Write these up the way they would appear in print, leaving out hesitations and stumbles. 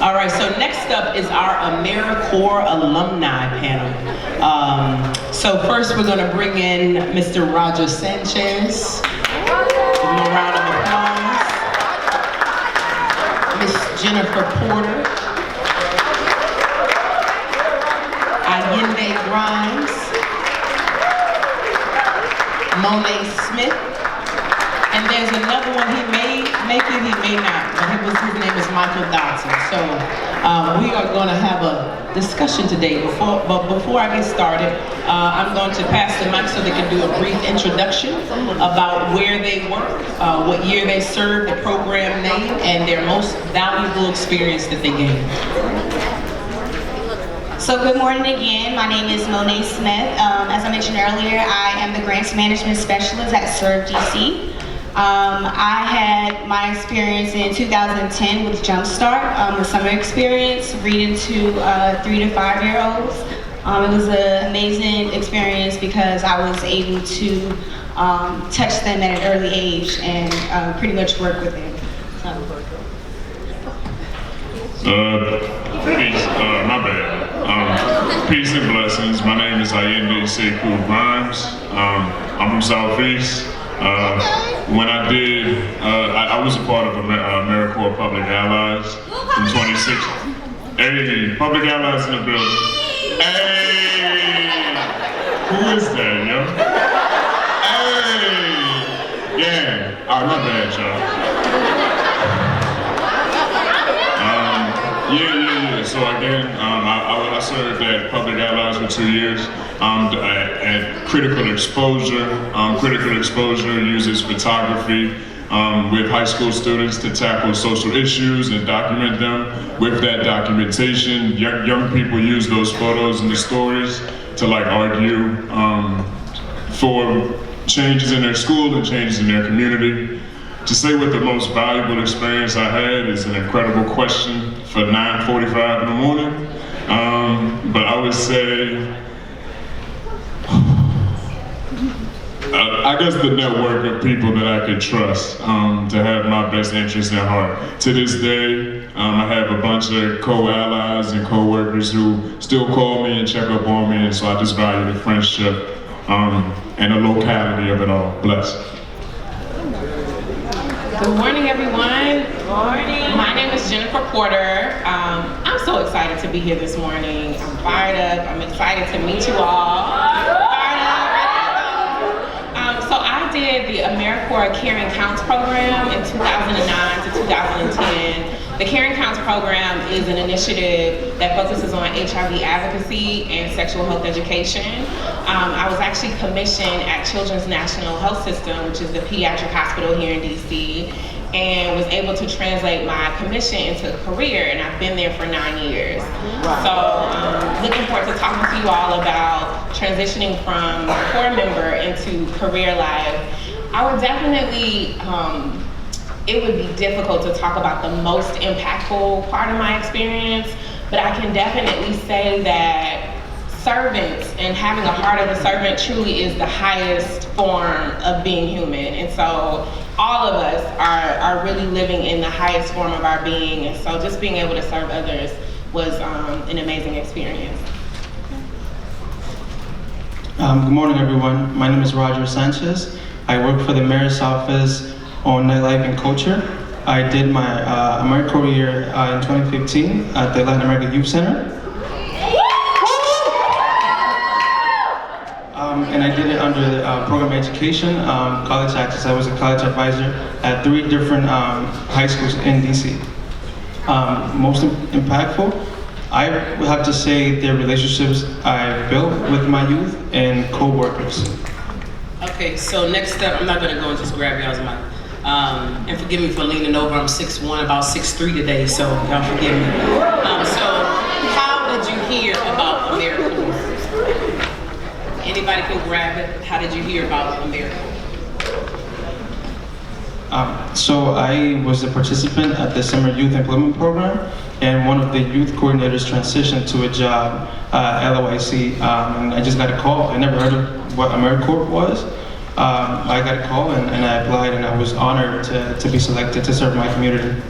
All right, so next up is our Americorps Alumni panel. So first we're gonna bring in Mr. Roger Sanchez. Give him a round of applause. Miss Jennifer Porter. Allende Grimes. Monet Smith. And there's another one, he may make it, he may not, but his name is Michael Dodson. So we are going to have a discussion today. But before I get started, I'm going to pass the mic so they can do a brief introduction about where they work, what year they served, the program name, and their most valuable experience that they gained. So good morning again. My name is Monet Smith. As I mentioned earlier, I am the Grants Management Specialist at Serve DC. I had my experience in 2010 with Jumpstart, the summer experience, reading to 3 to 5 year olds. It was an amazing experience because I was able to touch them at an early age and pretty much work with them. Peace and blessings. My name is Allende Grimes. I'm from Southeast. When I did, I was a part of Americorps Public Allies in 2016. Hey, Public Allies in the building. Hey, who is that, yo? Hey, yeah. Oh, not bad, y'all. Yeah. So again, I served at Public Allies for 2 years. At Critical Exposure. Critical Exposure uses photography with high school students to tackle social issues and document them. With that documentation, young people use those photos and the stories to argue for changes in their school and changes in their community. To say what the most valuable experience I had is an incredible question for 9:45 in the morning. But I would say, I guess the network of people that I could trust to have my best interests at heart. To this day, I have a bunch of co-allies and co-workers who still call me and check up on me, and so I just value the friendship and the locality of it all. Bless. Good morning, everyone. Good morning. My name is Jennifer Porter. I'm so excited to be here this morning. I'm fired up. I'm excited to meet you all. So I did the Americorps Caring Counts program in 2009 to 2010. The Caring Counts program is an initiative that focuses on HIV advocacy and sexual health education. I was actually commissioned at Children's National Health System, which is the pediatric hospital here in DC, and was able to translate my commission into a career, and I've been there for 9 years. Wow. So looking forward to talking to you all about transitioning from Corps member into career life. I would definitely, it would be difficult to talk about the most impactful part of my experience, but I can definitely say that servants and having a heart of a servant truly is the highest form of being human. And so all of us are really living in the highest form of our being. And so just being able to serve others was an amazing experience. Good morning, everyone. My name is Roger Sanchez. I work for the Mayor's Office on Nightlife and Culture. I did my Americorps year in 2015 at the Latin America Youth Center. And I did it under the program education, college access. I was a college advisor at 3 different high schools in DC. Most impactful, I would have to say the relationships I built with my youth and co-workers. Okay, so next up, I'm not gonna go and just grab y'all's mic. And forgive me for leaning over, I'm 6'1", about 6'3" today, so y'all forgive me. So how did you hear about Americorps? Anybody can grab it. How did you hear about Americorps? So I was a participant at the Summer Youth Employment Program, and one of the youth coordinators transitioned to a job at LOIC, and I just got a call. I never heard of what Americorps was. I got a call and I applied, and I was honored to be selected to serve my community.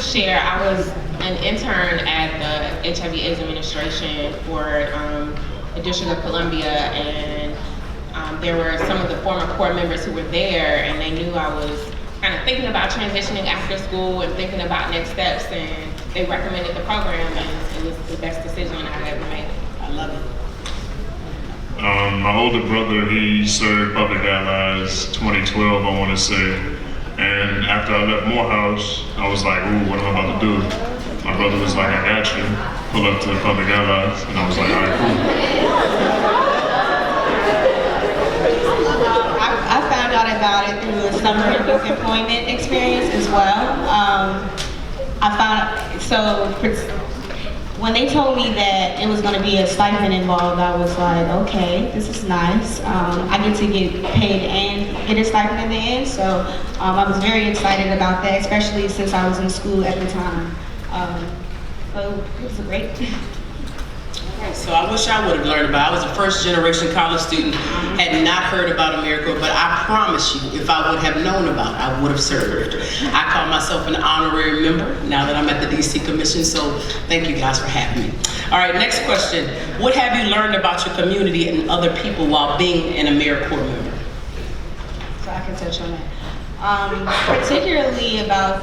share, I was an intern at the HIV/AIDS administration for the District of Columbia, and there were some of the former Corps members who were there, and they knew I was kind of thinking about transitioning after school and thinking about next steps, and they recommended the program, and it was the best decision I've ever made. I love it. My older brother, he served Public Allies 2012, I want to say. And after I left Morehouse, I was like, ooh, what am I about to do? My brother was like, I got you. Pull up to the Public Allies. And I was like, all right, cool. I found out about it through a summer youth employment experience as well. When they told me that it was going to be a stipend involved, I was like, okay, this is nice. I get to get paid and get a stipend in the end, so I was very excited about that, especially since I was in school at the time. So it was great. So I wish I would have learned about it. I was a first generation college student, had not heard about Americorps, but I promise you, if I would have known about it, I would have served. I call myself an honorary member now that I'm at the DC Commission, so thank you guys for having me. All right, next question. What have you learned about your community and other people while being an Americorps member? So I can touch on that. Particularly about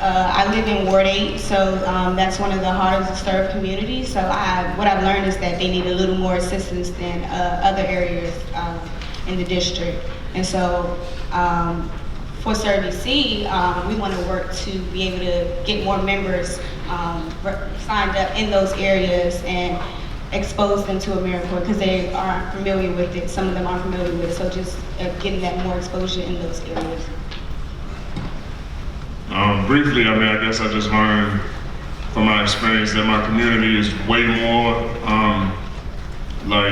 I live in Ward 8, so that's one of the hardest to serve communities. So what I've learned is that they need a little more assistance than other areas in the district. And so for ServDC, we want to work to be able to get more members signed up in those areas and expose them to Americorps because they aren't familiar with it. Some of them aren't familiar with it, so just getting that more exposure in those areas. Briefly, I guess I just learned from my experience that my community is way more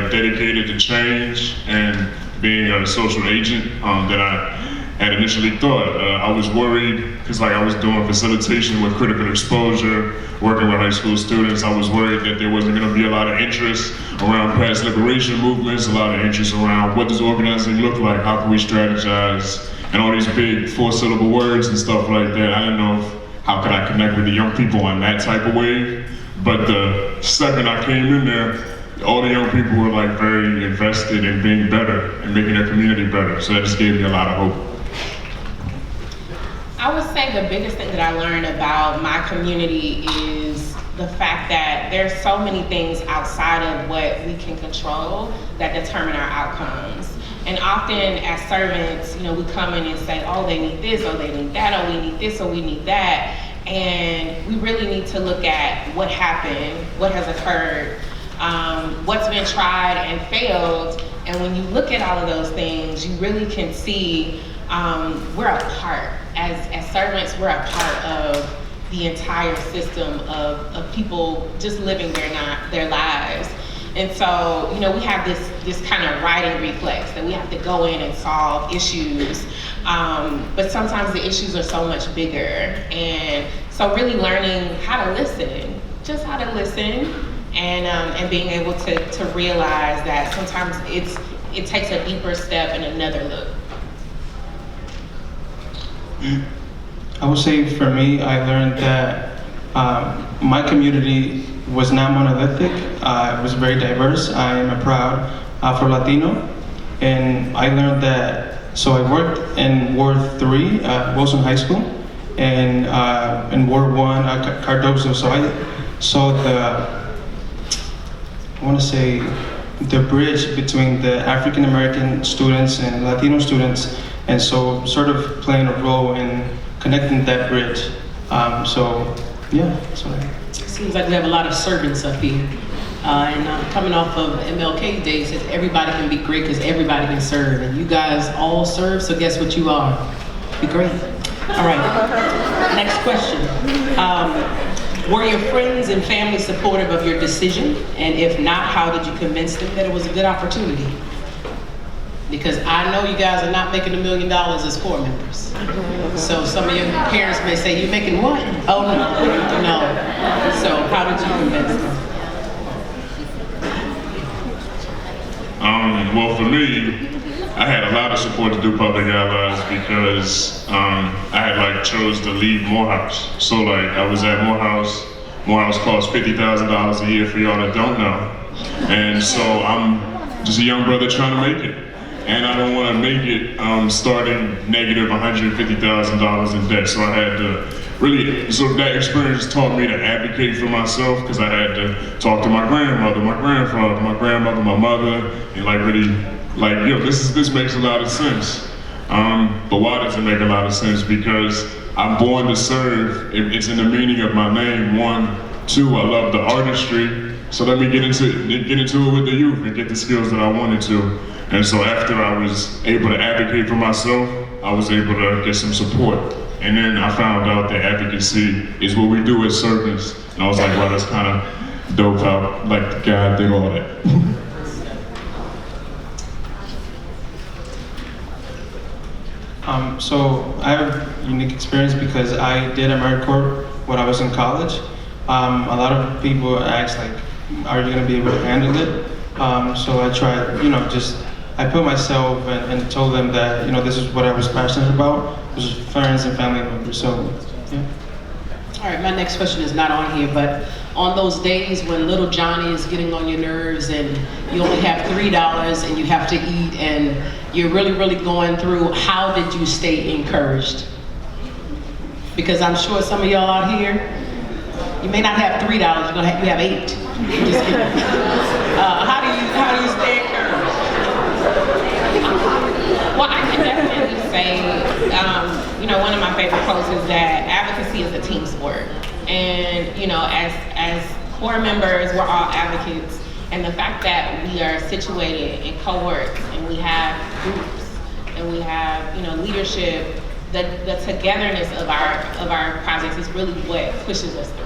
dedicated to change and being a social agent than I had initially thought. I was worried because I was doing facilitation with critical exposure, working with high school students. I was worried that there wasn't going to be a lot of interest around past liberation movements, a lot of interest around what does organizing look like, how can we strategize, and all these big four-syllable words and stuff like that. I didn't know how could I connect with the young people on that type of wave. But the second I came in there, all the young people were very invested in being better and making their community better. So that just gave me a lot of hope. I would say the biggest thing that I learned about my community is the fact that there's so many things outside of what we can control that determine our outcomes. And often as servants, we come in and say, oh, they need this, oh, they need that, oh, we need this, oh, we need that. And we really need to look at what happened, what has occurred, what's been tried and failed. And when you look at all of those things, you really can see we're a part. As servants, we're a part of the entire system of people just living their lives. And so, we have this kind of writing reflex that we have to go in and solve issues. But sometimes the issues are so much bigger. And so really learning how to listen, just how to listen, and being able to realize that sometimes it takes a deeper step and another look. I would say for me, I learned that my community was not monolithic. It was very diverse. I am a proud Afro-Latino. And I learned that, so I worked in Ward 3 at Wilson High School, and in Ward 1 at Cardozo. So I saw the bridge between the African American students and Latino students, and so sort of playing a role in connecting that bridge. Seems like we have a lot of servants up here. And coming off of MLK Day, says everybody can be great because everybody can serve. And you guys all serve, so guess what you are? Be great. All right, next question. Were your friends and family supportive of your decision? And if not, how did you convince them that it was a good opportunity? Because I know you guys are not making $1 million as Corps members. So some of your parents may say, you're making what? Oh, no. So how did you convince them? Well, for me, I had a lot of support to do public allies because I had like chose to leave Morehouse. So like I was at Morehouse. Morehouse costs $50,000 a year for y'all that don't know. And so I'm just a young brother trying to make it. And I don't want to make it starting negative $150,000 in debt. So I had to really, so that experience taught me to advocate for myself because I had to talk to my grandmother, my grandfather, my grandmother, my mother, and like really, like, yo, this makes a lot of sense. But why does it make a lot of sense? Because I'm born to serve. It's in the meaning of my name. 1, 2, I love the artistry. So let me get into it with the youth and get the skills that I wanted to. And so after I was able to advocate for myself, I was able to get some support. And then I found out that advocacy is what we do as servants. And I was like, wow, that's kind of dope how like God did all that. So I have a unique experience because I did Americorps when I was in college. A lot of people asked like, are you going to be able to handle it? So I tried, I put myself and told them that, this is what I was passionate about, which is friends and family members, so, yeah. All right, my next question is not on here, but on those days when little Johnny is getting on your nerves and you only have $3 and you have to eat and you're really, really going through, how did you stay encouraged? Because I'm sure some of y'all out here, you may not have $3, you have 8. Just kidding. How do you stay encouraged? Well, I can definitely say, one of my favorite quotes is that advocacy is a team sport. And, as core members, we're all advocates. And the fact that we are situated in cohorts and we have groups and we have, leadership, the togetherness of our projects is really what pushes us through.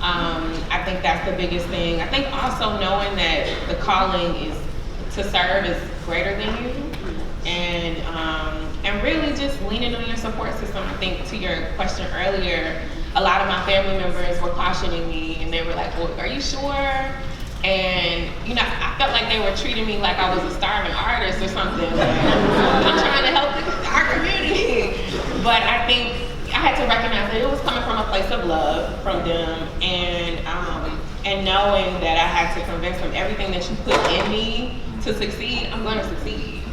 I think that's the biggest thing. I think also knowing that the calling is to serve is greater than you. And really just leaning on your support system. I think to your question earlier, a lot of my family members were cautioning me and they were like, well, are you sure? And, I felt like they were treating me like I was a starving artist or something. I'm trying to help our community. But I think I had to recognize that it was coming from a place of love from them and knowing that I had to convince them everything that you put in me to succeed, I'm going to succeed.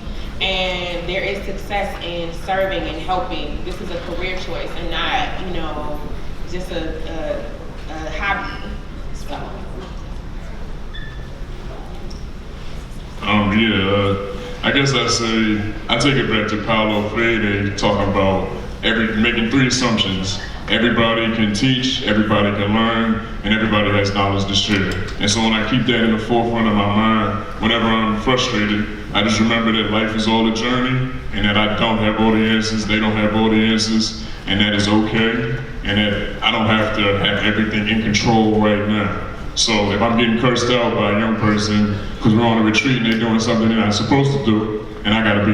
And there is success in serving and helping. This is a career choice and not, just a hobby. So. I guess I take it back to Paulo Freire talking about making 3 assumptions. Everybody can teach, everybody can learn, and everybody has knowledge to share. And so when I keep that in the forefront of my mind, whenever I'm frustrated, I just remember that life is all a journey, and that I don't have all the answers, they don't have all the answers, and that is okay, and that I don't have to have everything in control right now. So if I'm getting cursed out by a young person because we're on a retreat and they're doing something they're not supposed to do, and I gotta be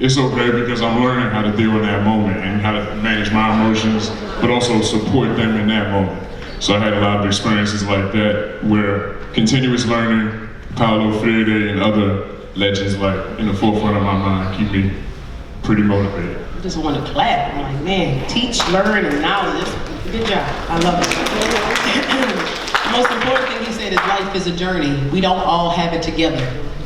it's okay because I'm learning how to deal in that moment and how to manage my emotions, but also support them in that moment. So I had a lot of experiences like that where continuous learning, Paulo Freire and other legends like in the forefront of my mind keep me pretty motivated. I just want to clap. I'm like, man, teach, learn, and knowledge. Good job. I love it. The most important thing he said is life is a journey. We don't all have it together.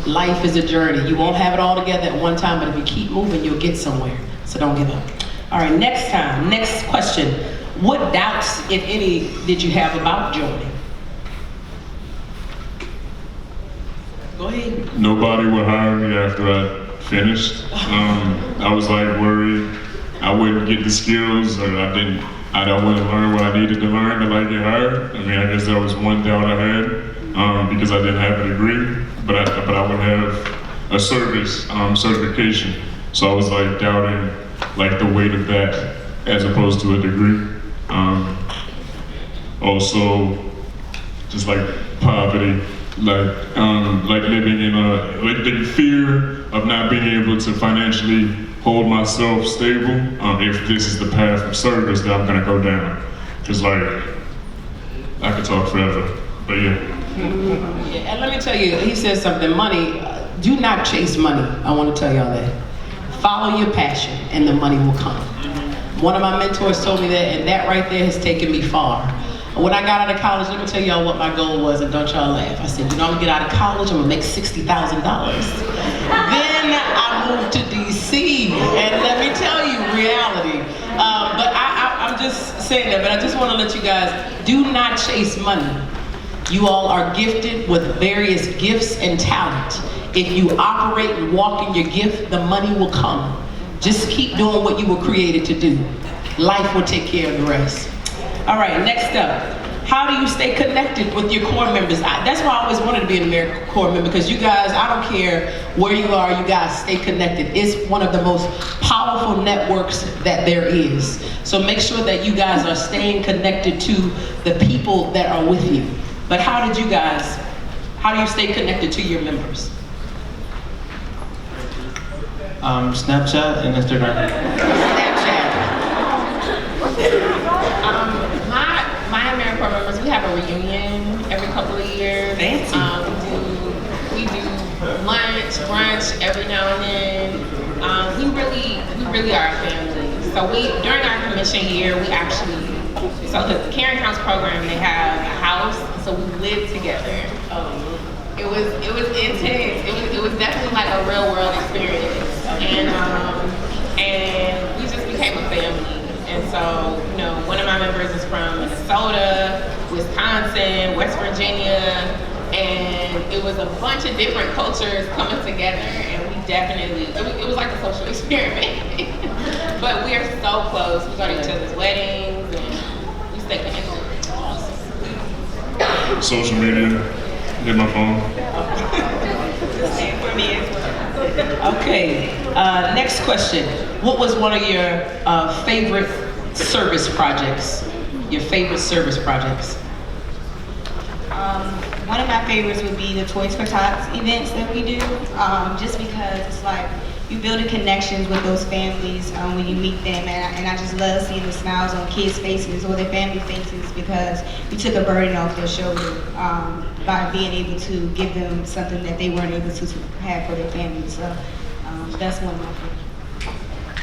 Life is a journey. You won't have it all together at one time, but if you keep moving, you'll get somewhere. So don't give up. All right, next question. What doubts, if any, did you have about joining? Go ahead. Nobody would hire me after I finished. I was like worried I wouldn't get the skills, or I wouldn't learn what I needed to learn to like get hired. I mean, I guess that was one doubt I had because I didn't have a degree, but I would have a certification. So I was like doubting like the weight of that as opposed to a degree. Also, just like poverty, like living in like the fear of not being able to financially hold myself stable if this is the path of service that I'm gonna go down. Cause like, I could talk forever, but yeah. Yeah, and let me tell you, he said something, money, Do not chase money. I want to tell y'all that. Follow your passion and the money will come. One of my mentors told me that, and that right there has taken me far. When I got out of college, let me tell y'all what my goal was, and don't y'all laugh. I said, I'm gonna get out of college, I'm gonna make $60,000. Then I moved to DC, and let me tell you, reality. But I'm just saying that, but I just wanna let you guys, do not chase money. You all are gifted with various gifts and talent. If you operate and walk in your gift, the money will come. Just keep doing what you were created to do. Life will take care of the rest. All right, next up. How do you stay connected with your Corps members? That's why I always wanted to be an Americorps member, because you guys, I don't care where you are, you guys stay connected. It's one of the most powerful networks that there is. So make sure that you guys are staying connected to the people that are with you. But how do you stay connected to your members? Snapchat and Instagram. Snapchat. My Americorps members, we have a reunion every couple of years. Fancy. We do lunch, brunch every now and then. We really are a family. So during our commission year, so the Caring Counts program, they have a house, so we live together. It was intense. It was definitely like a real world experience, and we just became a family. And so, one of my members is from Minnesota, Wisconsin, West Virginia, and it was a bunch of different cultures coming together, and we definitely, it was like a social experiment. But we are so close. We go to each other's weddings, and we stay connected. Social media, hit my phone. Same for me as well. Okay, next question. What was one of your favorite service projects? Your favorite service projects? One of my favorites would be the Toys for Tots events that we do, just because it's like you building connections with those families when you meet them, and I just love seeing the smiles on kids' faces or their family faces, because we took a burden off their shoulder by being able to give them something that they weren't able to have for their family. So that's one of my favorites.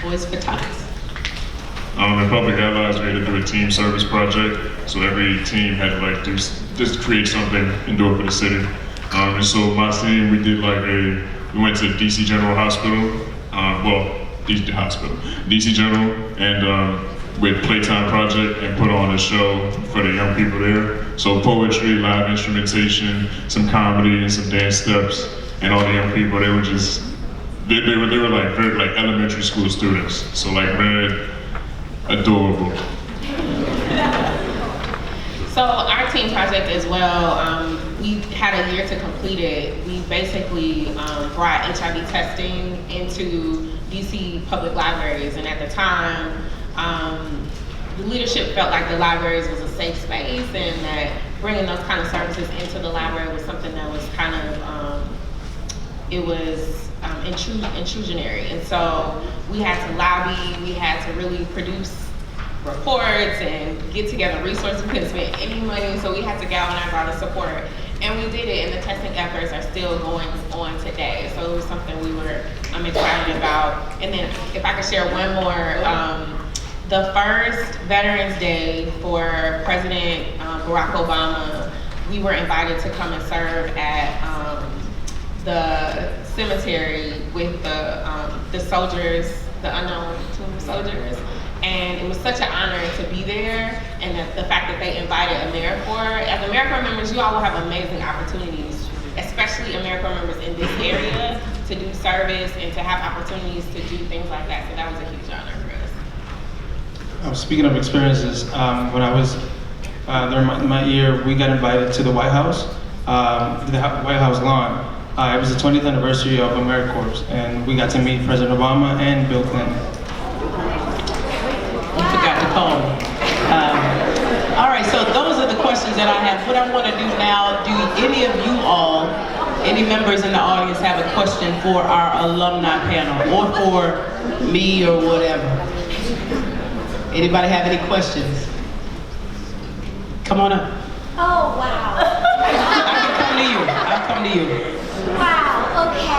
Toys for Tots. In Public Allies, we had to do a team service project, so every team had to just create something and do it for the city. And so my team, we went to DC General Hospital, DC General, and with Playtime Project, and put on a show for the young people there. So poetry, live instrumentation, some comedy, and some dance steps, and all the young people, they were like very like elementary school students. So like very adorable. So our team project as well, we had a year to complete it. We basically brought HIV testing into DC public libraries, and at the time, the leadership felt like the libraries was a safe space, and that bringing those kind of services into the library was something that was kind of, intrusionary. And so we had to lobby, we had to really produce reports and get together resources. We couldn't spend any money, so we had to galvanize all the support. And we did it, and the testing efforts are still going on today. So it was something we were excited about. And then if I could share one more, the first Veterans Day for President Barack Obama, we were invited to come and serve at the cemetery with the soldiers, the unknown tomb soldiers. And it was such an honor to be there, and the fact that they invited Americorps. As Americorps members, you all will have amazing opportunities, especially Americorps members in this area, to do service and to have opportunities to do things like that. So that was a huge honor for us. Speaking of experiences, when I was during my year, we got invited to the White House, the White House lawn. It was the 20th anniversary of Americorps, and we got to meet President Obama and Bill Clinton. Forgot to call me. All right, so those are the questions that I have. What I want to do now, do any of you all, any members in the audience have a question for our alumni panel, or for me, or whatever? Anybody have any questions? Come on up. Oh, wow. I can come come to you. I'll come to you. Wow, okay.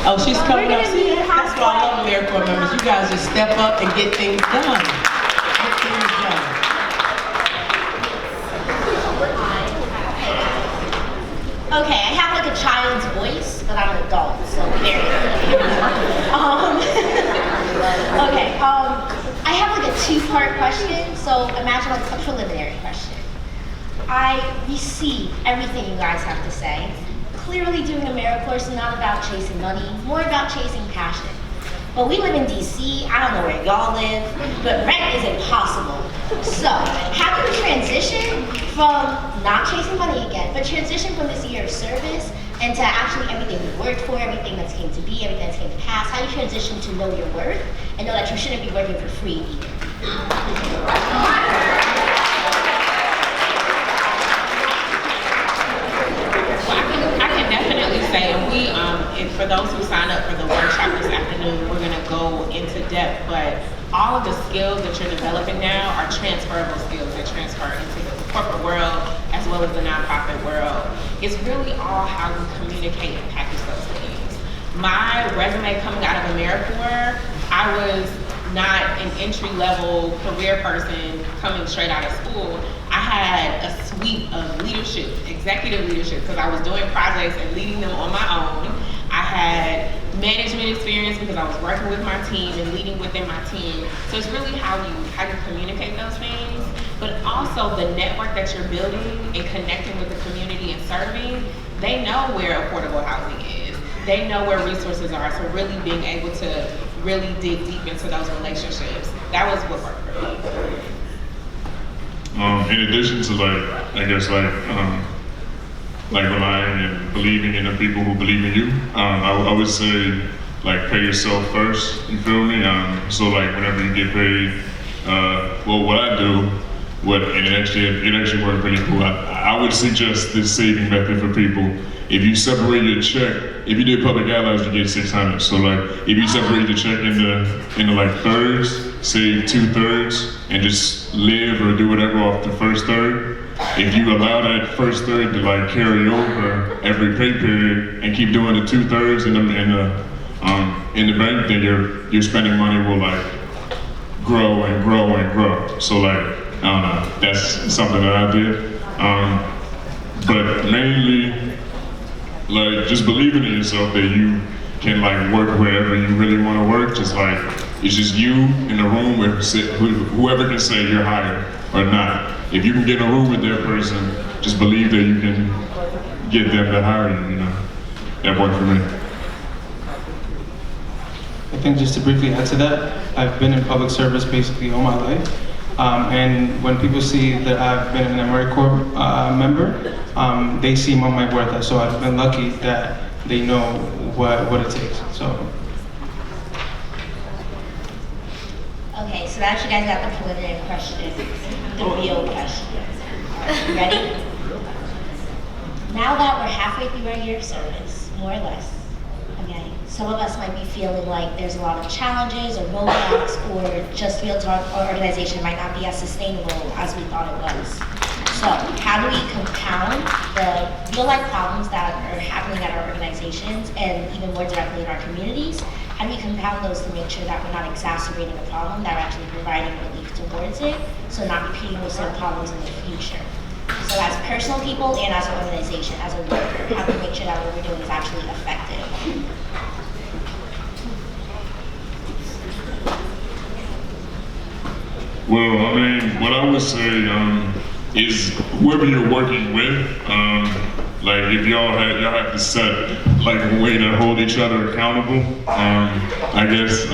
Oh, she's coming We're up. gonna See, be that's why I love Americorps members. You guys just step up and get things done. Get things done. Okay, I have like a child's voice, but I'm an adult, so there you go. Okay, I have like a two-part question, so imagine like a preliminary question. I receive everything you guys have to say. Clearly doing Americorps is not about chasing money, more about chasing passion. But we live in DC, I don't know where y'all live, but rent is impossible. So, how do you transition from not chasing money again, but transition from this year of service into actually everything we worked for, everything that's came to be, everything that's came to pass? How do you transition to know your worth and know that you shouldn't be working for free either? I can definitely say, and and for those who sign up for the workshop this afternoon, we're gonna go into depth, but all of the skills that you're developing now are transferable skills that transfer into the corporate world as well as the nonprofit world. It's really all how you communicate and package those things. My resume coming out of Americorps, I was not an entry-level career person coming straight out of school. I had a suite of leadership, executive leadership, because I was doing projects and leading them on my own. I had management experience because I was working with my team and leading within my team. So it's really how you communicate those things, but also the network that you're building and connecting with the community and serving. They know where affordable housing is. They know where resources are. So really being able to really dig deep into those relationships. That was what worked for me. In addition to relying and believing in the people who believe in you, I would say like pay yourself first. You feel me? So like whenever you get paid, what I do, it actually worked really cool. I would suggest this saving method for people. If you separate your check, if you did public allies, you get 600. So like, if you separate the check into like thirds, say 2/3, and just live or do whatever off the first third. If you allow that first third to like carry over every pay period and keep doing the 2/3 in the bank, then your spending money will like grow and grow and grow. So like, I don't know, that's something that I did. But mainly, like just believing in yourself that you can like work wherever you really want to work. Just like it's just you in a room with whoever can say you're hired or not. If you can get in a room with that person, just believe that you can get them to hire you. You know, that worked for me. I think just to briefly add to that, I've been in public service basically all my life. And when people see that I've been an Americorps member, they see my worth. So I've been lucky that they know what it takes. So. Okay, so now you guys got the preliminary question, the real question. Alright, you ready? Now that we're halfway through our year of service, more or less, okay, some of us might be feeling like there's a lot of challenges or roadblocks, or just feel our organization might not be as sustainable as we thought it was. So how do we compound the real life problems that are happening at our organizations and even more directly in our communities? How do we compound those to make sure that we're not exacerbating the problem, that we're actually providing relief towards it, so not repeating those same problems in the future? So as personal people and as an organization, as a worker, how do we make sure that what we're doing is actually effective? Well, I mean, what I would say is whoever you're working with, like if y'all have to set like a way to hold each other accountable, I guess,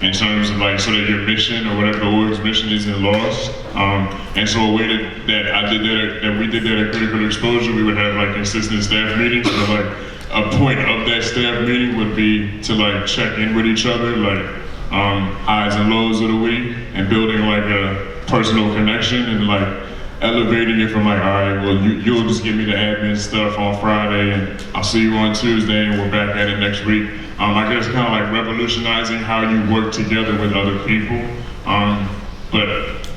in terms of like so that your mission or whatever the org's mission isn't lost. And so a way that we did that at Critical Exposure, we would have like consistent staff meetings. So like a point of that staff meeting would be to like check in with each other, like highs and lows of the week, and building like a personal connection and like elevating it from like, all right, well, you'll just give me the admin stuff on Friday and I'll see you on Tuesday and we're back at it next week. I guess kind of like revolutionizing how you work together with other people. But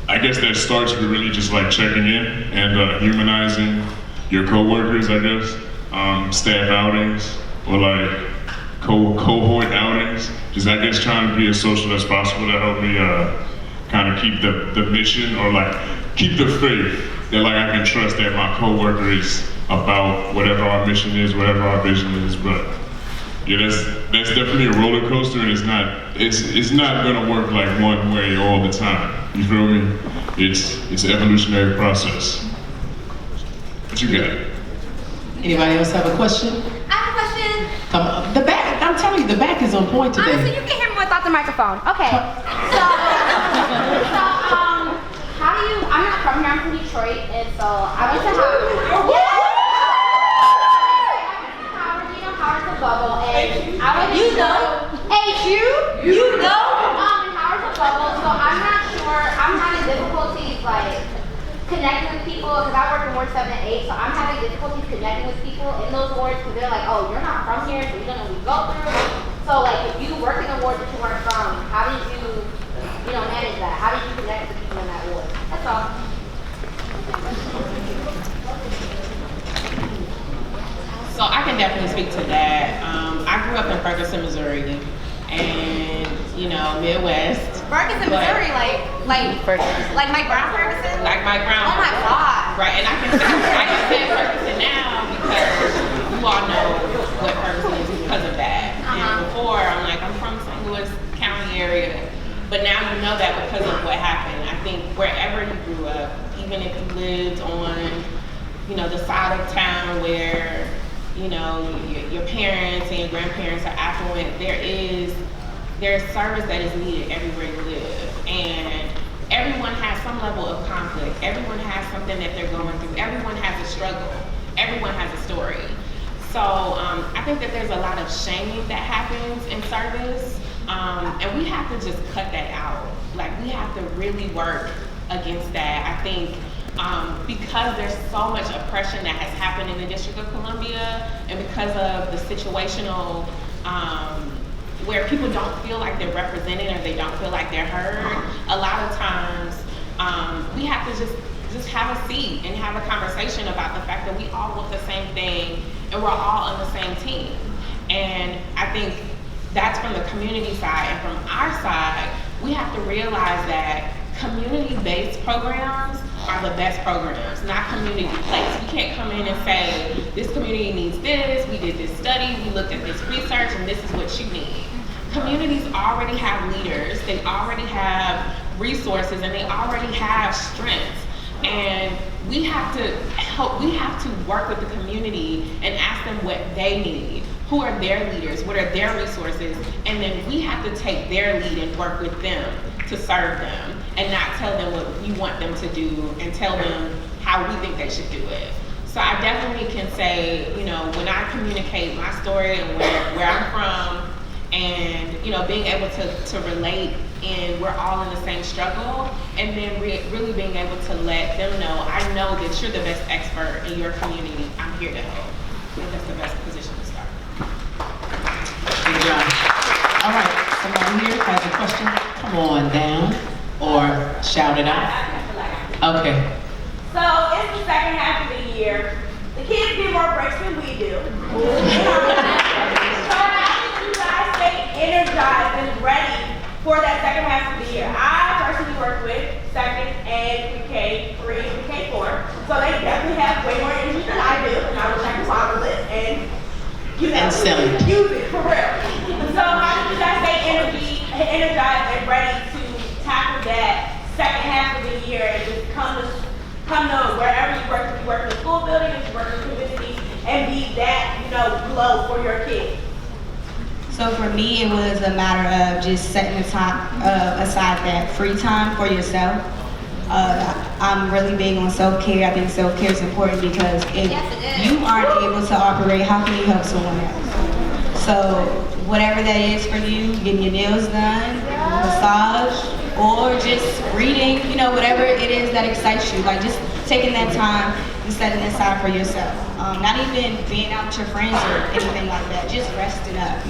I guess that starts with really just like checking in and humanizing your coworkers, I guess, staff outings, or like cohort outings. Just I guess trying to be as social as possible to help me kind of keep the mission, or like keep the faith that like I can trust that my coworkers about whatever our mission is, whatever our vision is. But yeah, that's definitely a roller coaster, and it's not gonna work like one way all the time. You feel me? It's an evolutionary process. What you got? Anybody else have a question? I have a question. Come on, the back. I'm telling you, the back is on point today. Honestly, you can hear me without the microphone. Okay. So how do you? I'm not from here. I'm from Detroit, and so I went to Howard. You know Howard's a bubble, and I went to you know. Howard's a bubble, so I'm not sure. I'm having difficulties like connecting with people because I work in Ward 7 and 8, so I'm having difficulties connecting with people in those wards because they're like, oh, you're not from here, so you don't know what we go through. So like, if you work in a ward that you weren't from, how did you manage that? How did you connect with people in that ward? That's all. So I can definitely speak to that. I grew up in Ferguson, Missouri, and Midwest. Ferguson, Missouri, like Mike Brown Ferguson? Like Mike Brown. Oh my God. Right, and I can say Ferguson now because you all know what Ferguson is because of that. And before, I'm like, I'm from St. Louis County area, but now you know that because of what happened. I think wherever you grew up, even if you lived on, the side of town where, your parents and your grandparents are affluent, there's service that is needed everywhere you live. And everyone has some level of conflict. Everyone has something that they're going through. Everyone has a struggle. Everyone has a story. So I think that there's a lot of shaming that happens in service. And we have to just cut that out. Like, we have to really work against that. I think because there's so much oppression that has happened in the District of Columbia, and because of the situational, where people don't feel like they're represented or they don't feel like they're heard, a lot of times we have to just have a seat and have a conversation about the fact that we all want the same thing and we're all on the same team. And I think that's from the community side, and from our side, we have to realize that community-based programs are the best programs, not community-placed. We can't come in and say, this community needs this, we did this study, we looked at this research, and this is what you need. Communities already have leaders, they already have resources, and they already have strengths. And we have to work with the community and ask them what they need. Who are their leaders? What are their resources? And then we have to take their lead and work with them to serve them, and not tell them what we want them to do and tell them how we think they should do it. So I definitely can say, when I communicate my story and where I'm from, and being able to relate, and we're all in the same struggle, and then really being able to let them know, I know that you're the best expert in your community, I'm here to help. I think that's the best position to start. Good job. All right, somebody here has a question? Come on down, or shout it out. Okay. So it's the second half of the year. The kids get more breaks than we do. So how did you guys stay energized and ready for that second half of the year? I personally work with second and K3 and K4, so they definitely have way more energy than I do, and I wish I could bottle it and use it for real. So how did you guys stay energized and ready to tackle that second half of the year and just come to wherever you work, if you work in the school building, if you work in the community, and be that, glow for your kids? So for me, it was a matter of just setting the time aside, that free time for yourself. I'm really big on self-care. I think self-care is important because if you aren't able to operate, how can you help someone else? So whatever that is for you, getting your nails done, massage, or just reading, whatever it is that excites you, like just taking that time and setting it aside for yourself. Not even being out with your friends or anything like that, just resting up,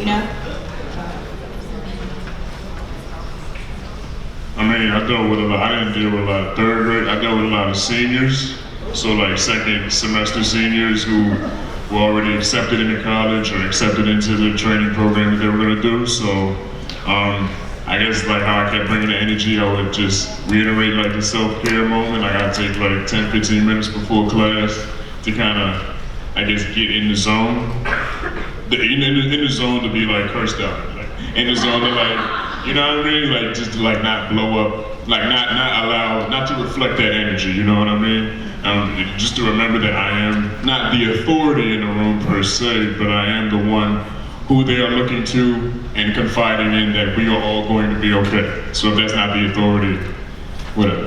I mean, I didn't deal with a lot of third grade. I dealt with a lot of seniors. So like second semester seniors who were already accepted into college or accepted into the training program that they were gonna do. So I guess like how I kept bringing the energy, I would just reiterate like the self-care moment. Like I'd take like 10, 15 minutes before class to kind of, I guess, get in the zone. In the zone to be like cursed out. Like, in the zone to like, you know what I mean? Like just to like not blow up, like not to reflect that energy, you know what I mean? Just to remember that I am not the authority in the room per se, but I am the one who they are looking to and confiding in that we are all going to be okay. So if that's not the authority, whatever.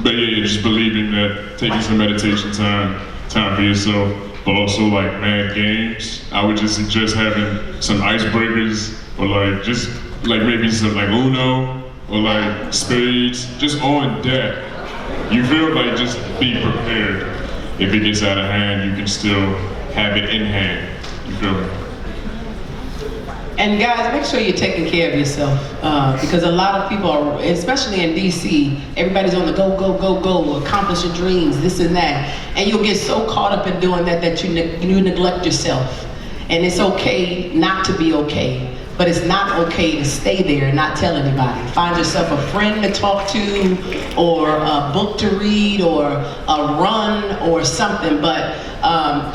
But yeah, just believing that taking some meditation time for yourself, but also like mad games. I would just suggest having some icebreakers or like just like maybe some like Uno or like spades, just on deck. You feel like just be prepared. If it gets out of hand, you can still have it in hand. You feel me? And guys, make sure you're taking care of yourself because a lot of people are, especially in DC, everybody's on the go, go, go, go, accomplish your dreams, this and that. And you'll get so caught up in doing that you neglect yourself. And it's okay not to be okay, but it's not okay to stay there and not tell anybody. Find yourself a friend to talk to or a book to read or a run or something. But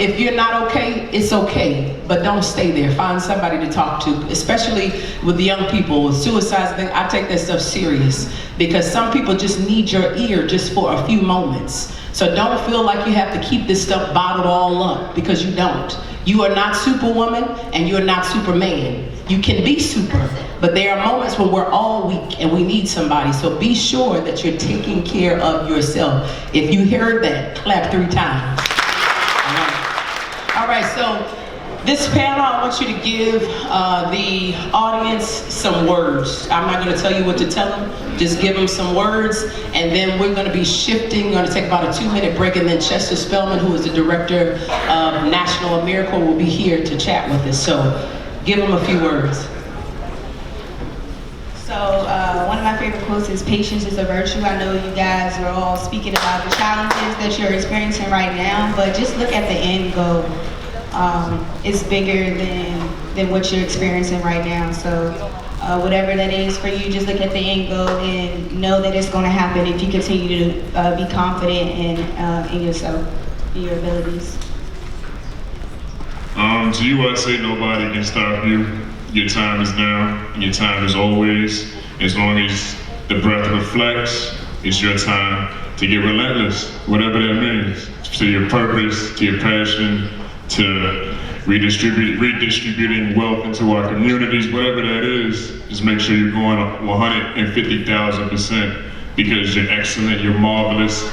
if you're not okay, it's okay, but don't stay there. Find somebody to talk to, especially with the young people. With suicide thing, I take that stuff serious because some people just need your ear just for a few moments. So don't feel like you have to keep this stuff bottled all up because you don't. You are not Superwoman and you're not Superman. You can be super, but there are moments when we're all weak and we need somebody. So be sure that you're taking care of yourself. If you heard that, clap 3 times. All right, so this panel, I want you to give the audience some words. I'm not going to tell you what to tell them. Just give them some words, and then we're going to be shifting. We're going to take about a 2-minute break, and then Chester Spellman, who is the director of National Americorps, will be here to chat with us. So give them a few words. So one of my favorite quotes is patience is a virtue. I know you guys are all speaking about the challenges that you're experiencing right now, but just look at the end goal. It's bigger than what you're experiencing right now. So whatever that is for you, just look at the end goal and know that it's going to happen if you continue to be confident in yourself, in your abilities. To you, I say nobody can stop you. Your time is now, and your time is always. As long as the breath reflects, it's your time to get relentless, whatever that means. To your purpose, to your passion, to redistributing wealth into our communities, whatever that is, just make sure you're going 150,000% because you're excellent, you're marvelous,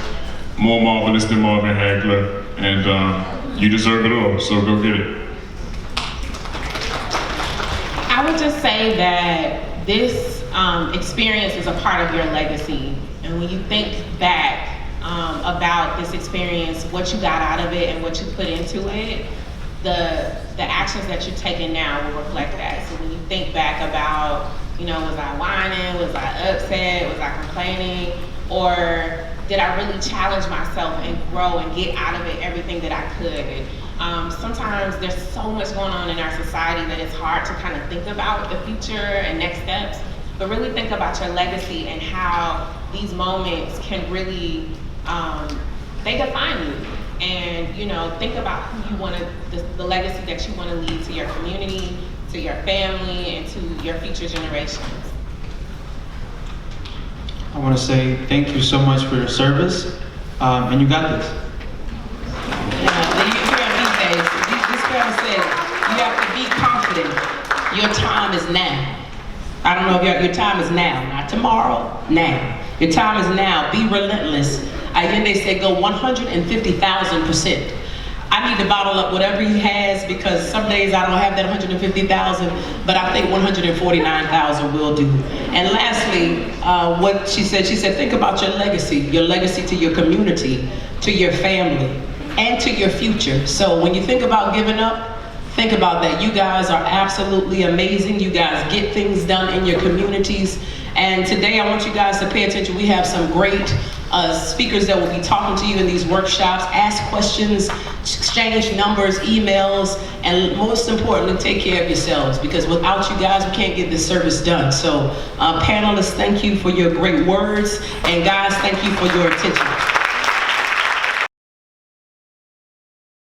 more marvelous than Marvin Hagler, and you deserve it all, so go get it. I would just say that this experience is a part of your legacy. And when you think back about this experience, what you got out of it and what you put into it, the actions that you're taking now will reflect that. So when you think back about, was I whining, was I upset, was I complaining, or did I really challenge myself and grow and get out of it everything that I could? Sometimes there's so much going on in our society that it's hard to kind of think about the future and next steps, but really think about your legacy and how these moments can really, they define you. And, think about who you want to, the legacy that you want to leave to your community, to your family, and to your future generations. I want to say thank you so much for your service, and you got this. This girl said, you have to be confident. Your time is now. I don't know if your time is now, not tomorrow, now. Your time is now. Be relentless. Allende said go 150,000%. I need to bottle up whatever he has because some days I don't have that 150,000, but I think 149,000 will do. And lastly, what she said, think about your legacy to your community, to your family, and to your future. So when you think about giving up, think about that. You guys are absolutely amazing. You guys get things done in your communities. And today I want you guys to pay attention. We have some great speakers that will be talking to you in these workshops. Ask questions, exchange numbers, emails, and most importantly, take care of yourselves, because without you guys, we can't get this service done. So panelists, thank you for your great words, and guys, thank you for your attention.